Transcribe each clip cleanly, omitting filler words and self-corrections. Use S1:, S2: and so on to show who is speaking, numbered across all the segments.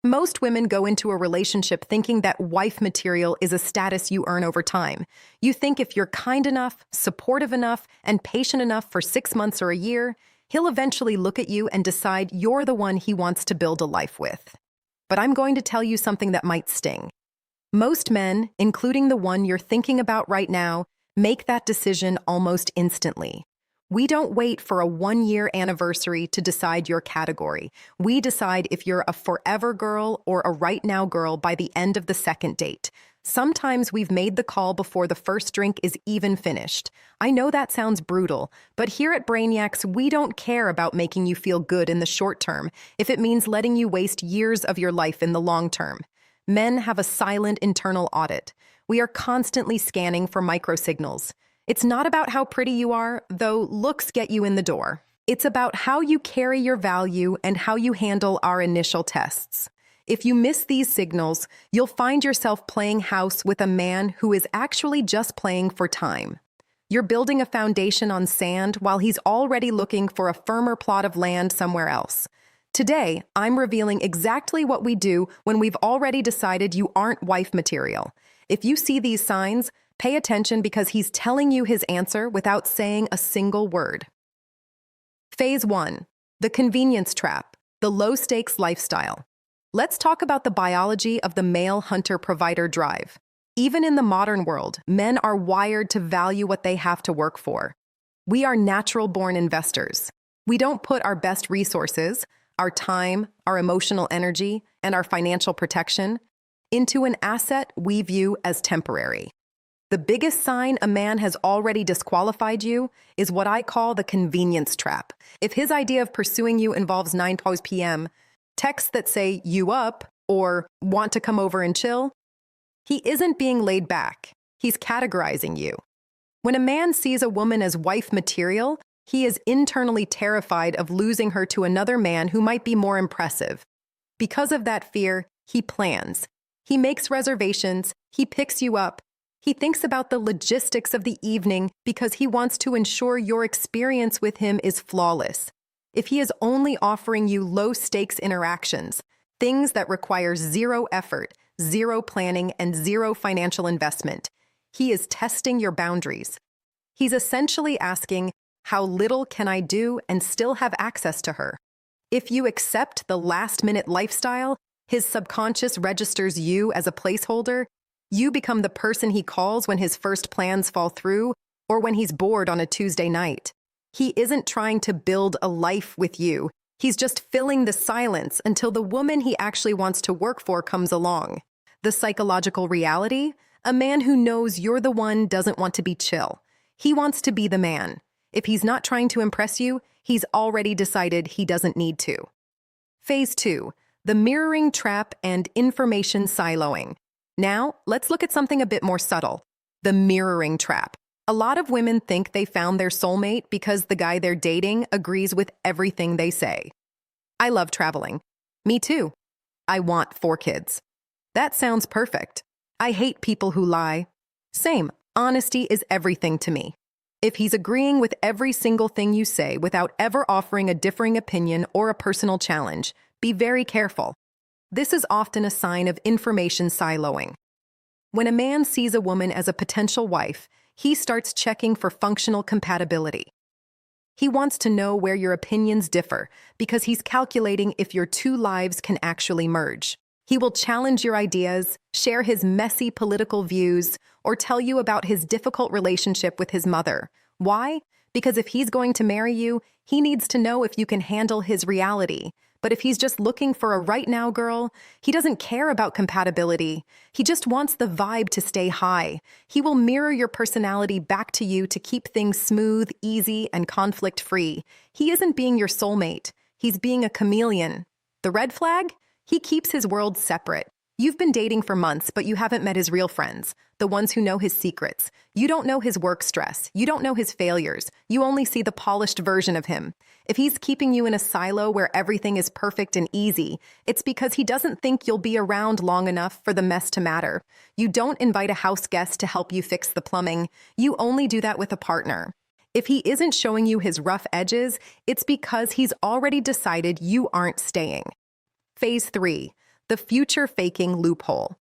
S1: Most women go into a relationship thinking that wife material is a status you earn over time. You think if you're kind enough, supportive enough, and patient enough for 6 months or a year, he'll eventually look at you and decide you're the one he wants to build a life with. But I'm going to tell you something that might sting. Most men, including the one you're thinking about right now, make that decision almost instantly. We don't wait for a 1-year anniversary to decide your category. We decide if you're a forever girl or a right now girl by the end of the second date. Sometimes we've made the call before the first drink is even finished. I know that sounds brutal, but here at Brainiacs, we don't care about making you feel good in the short term if it means letting you waste years of your life in the long term. Men have a silent internal audit. We are constantly scanning for microsignals. It's not about how pretty you are, though looks get you in the door. It's about how you carry your value and how you handle our initial tests. If you miss these signals, you'll find yourself playing house with a man who is actually just playing for time. You're building a foundation on sand while he's already looking for a firmer plot of land somewhere else. Today, I'm revealing exactly what we do when we've already decided you aren't wife material. If you see these signs, pay attention because he's telling you his answer without saying a single word. Phase 1. The convenience trap, the low-stakes lifestyle. Let's talk about the biology of the male hunter-provider drive. Even in the modern world, men are wired to value what they have to work for. We are natural-born investors. We don't put our best resources, our time, our emotional energy, and our financial protection into an asset we view as temporary. The biggest sign a man has already disqualified you is what I call the convenience trap. If his idea of pursuing you involves 9 p.m., texts that say, "you up," or "want to come over and chill," he isn't being laid back. He's categorizing you. When a man sees a woman as wife material, he is internally terrified of losing her to another man who might be more impressive. Because of that fear, he plans. He makes reservations. He picks you up. He thinks about the logistics of the evening because he wants to ensure your experience with him is flawless. If he is only offering you low-stakes interactions, things that require zero effort, zero planning, and zero financial investment, he is testing your boundaries. He's essentially asking, how little can I do and still have access to her? If you accept the last-minute lifestyle, his subconscious registers you as a placeholder. You become the person he calls when his first plans fall through or when he's bored on a Tuesday night. He isn't trying to build a life with you. He's just filling the silence until the woman he actually wants to work for comes along. The psychological reality? A man who knows you're the one doesn't want to be chill. He wants to be the man. If he's not trying to impress you, he's already decided he doesn't need to. Phase 2. The mirroring trap and information siloing. Now, let's look at something a bit more subtle. The mirroring trap. A lot of women think they found their soulmate because the guy they're dating agrees with everything they say. I love traveling. Me too. I want 4 kids. That sounds perfect. I hate people who lie. Same. Honesty is everything to me. If he's agreeing with every single thing you say without ever offering a differing opinion or a personal challenge, be very careful. This is often a sign of information siloing. When a man sees a woman as a potential wife, he starts checking for functional compatibility. He wants to know where your opinions differ because he's calculating if your 2 lives can actually merge. He will challenge your ideas, share his messy political views, or tell you about his difficult relationship with his mother. Why? Because if he's going to marry you, he needs to know if you can handle his reality. But if he's just looking for a right-now girl, he doesn't care about compatibility. He just wants the vibe to stay high. He will mirror your personality back to you to keep things smooth, easy, and conflict-free. He isn't being your soulmate. He's being a chameleon. The red flag? He keeps his world separate. You've been dating for months, but you haven't met his real friends, the ones who know his secrets. You don't know his work stress. You don't know his failures. You only see the polished version of him. If he's keeping you in a silo where everything is perfect and easy, it's because he doesn't think you'll be around long enough for the mess to matter. You don't invite a house guest to help you fix the plumbing. You only do that with a partner. If he isn't showing you his rough edges, it's because he's already decided you aren't staying. Phase 3. the future faking loophole.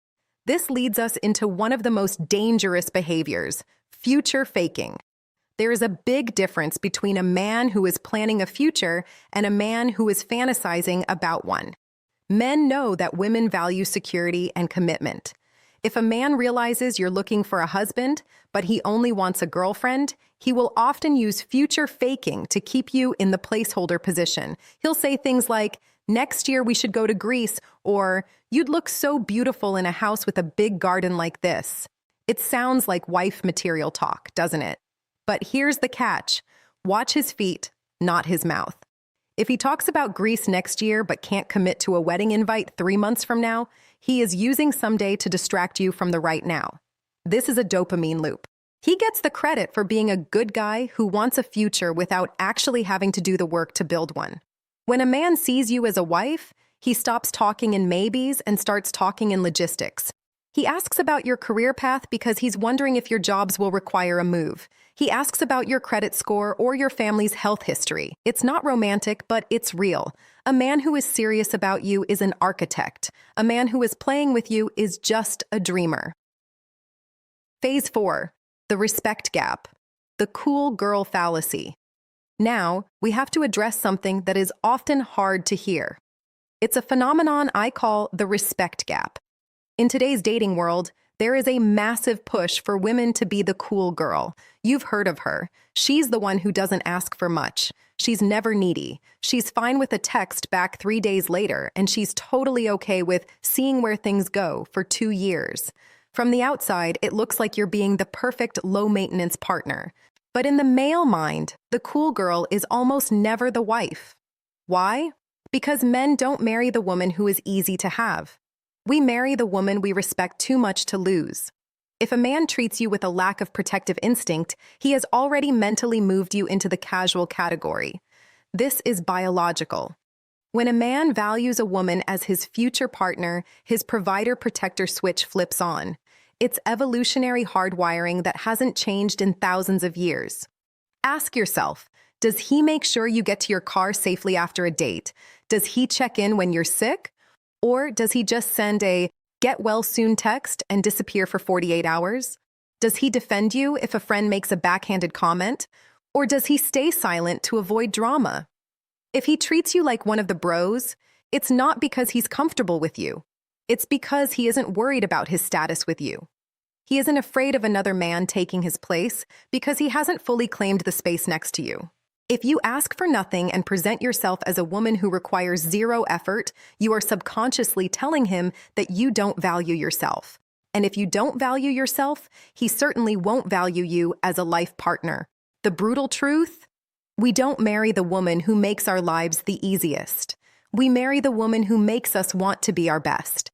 S1: This leads us into one of the most dangerous behaviors, future faking. There is a big difference between a man who is planning a future and a man who is fantasizing about one. Men know that women value security and commitment. If a man realizes you're looking for a husband, but he only wants a girlfriend, he will often use future faking to keep you in the placeholder position. He'll say things like, "Next year we should go to Greece," or "You'd look so beautiful in a house with a big garden like this." It sounds like wife material talk, doesn't it? But here's the catch. Watch his feet, not his mouth. If he talks about Greece next year but can't commit to a wedding invite 3 months from now, he is using someday to distract you from the right now. This is a dopamine loop. He gets the credit for being a good guy who wants a future without actually having to do the work to build one. When a man sees you as a wife, he stops talking in maybes and starts talking in logistics. He asks about your career path because he's wondering if your jobs will require a move. He asks about your credit score or your family's health history. It's not romantic, but it's real. A man who is serious about you is an architect. A man who is playing with you is just a dreamer. Phase 4. The respect gap. The cool girl fallacy. Now, we have to address something that is often hard to hear. It's a phenomenon I call the respect gap. In today's dating world, there is a massive push for women to be the cool girl. You've heard of her. She's the one who doesn't ask for much. She's never needy. She's fine with a text back 3 days later, and she's totally okay with seeing where things go for 2 years. From the outside, it looks like you're being the perfect low-maintenance partner. But in the male mind, the cool girl is almost never the wife. Why? Because men don't marry the woman who is easy to have. We marry the woman we respect too much to lose. If a man treats you with a lack of protective instinct, he has already mentally moved you into the casual category. This is biological. When a man values a woman as his future partner, his provider-protector switch flips on. It's evolutionary hardwiring that hasn't changed in thousands of years. Ask yourself, does he make sure you get to your car safely after a date? Does he check in when you're sick? Or does he just send a "get well soon" text and disappear for 48 hours? Does he defend you if a friend makes a backhanded comment? Or does he stay silent to avoid drama? If he treats you like one of the bros, it's not because he's comfortable with you. It's because he isn't worried about his status with you. He isn't afraid of another man taking his place because he hasn't fully claimed the space next to you. If you ask for nothing and present yourself as a woman who requires zero effort, you are subconsciously telling him that you don't value yourself. And if you don't value yourself, he certainly won't value you as a life partner. The brutal truth? We don't marry the woman who makes our lives the easiest. We marry the woman who makes us want to be our best.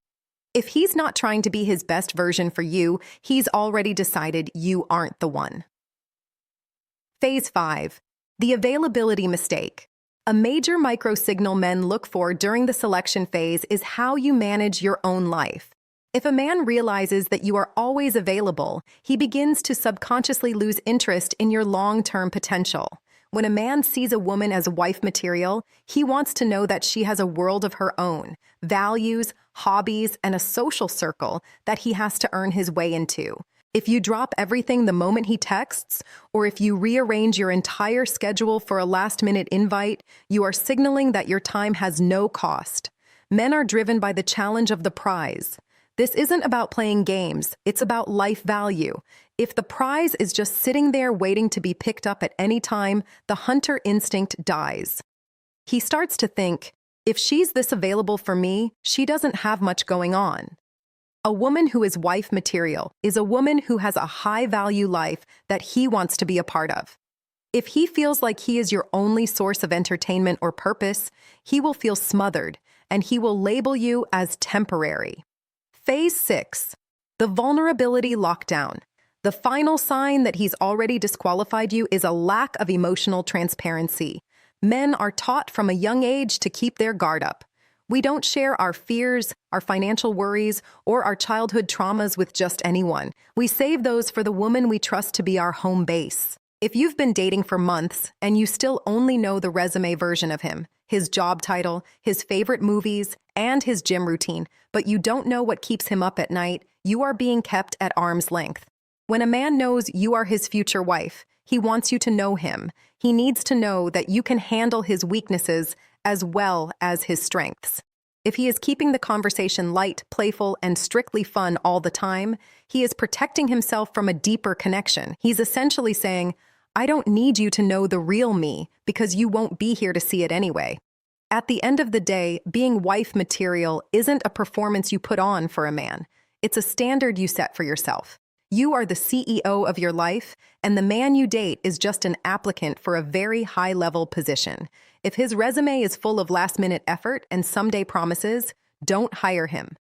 S1: If he's not trying to be his best version for you, he's already decided you aren't the one. Phase 5. The availability mistake. A major micro-signal men look for during the selection phase is how you manage your own life. If a man realizes that you are always available, he begins to subconsciously lose interest in your long-term potential. When a man sees a woman as wife material, he wants to know that she has a world of her own, values, hobbies, and a social circle that he has to earn his way into. If you drop everything the moment he texts, or if you rearrange your entire schedule for a last-minute invite, you are signaling that your time has no cost. Men are driven by the challenge of the prize. This isn't about playing games, it's about life value. If the prize is just sitting there waiting to be picked up at any time, the hunter instinct dies. He starts to think, if she's this available for me, she doesn't have much going on. A woman who is wife material is a woman who has a high-value life that he wants to be a part of. If he feels like he is your only source of entertainment or purpose, he will feel smothered, and he will label you as temporary. Phase 6. The vulnerability lockdown. The final sign that he's already disqualified you is a lack of emotional transparency. Men are taught from a young age to keep their guard up. We don't share our fears, our financial worries, or our childhood traumas with just anyone. We save those for the woman we trust to be our home base. If you've been dating for months and you still only know the resume version of him, his job title, his favorite movies, and his gym routine, but you don't know what keeps him up at night, you are being kept at arm's length. When a man knows you are his future wife, he wants you to know him. He needs to know that you can handle his weaknesses as well as his strengths. If he is keeping the conversation light, playful, and strictly fun all the time, he is protecting himself from a deeper connection. He's essentially saying, I don't need you to know the real me because you won't be here to see it anyway. At the end of the day, being wife material isn't a performance you put on for a man. It's a standard you set for yourself. You are the CEO of your life, and the man you date is just an applicant for a very high-level position. If his resume is full of last-minute effort and someday promises, don't hire him.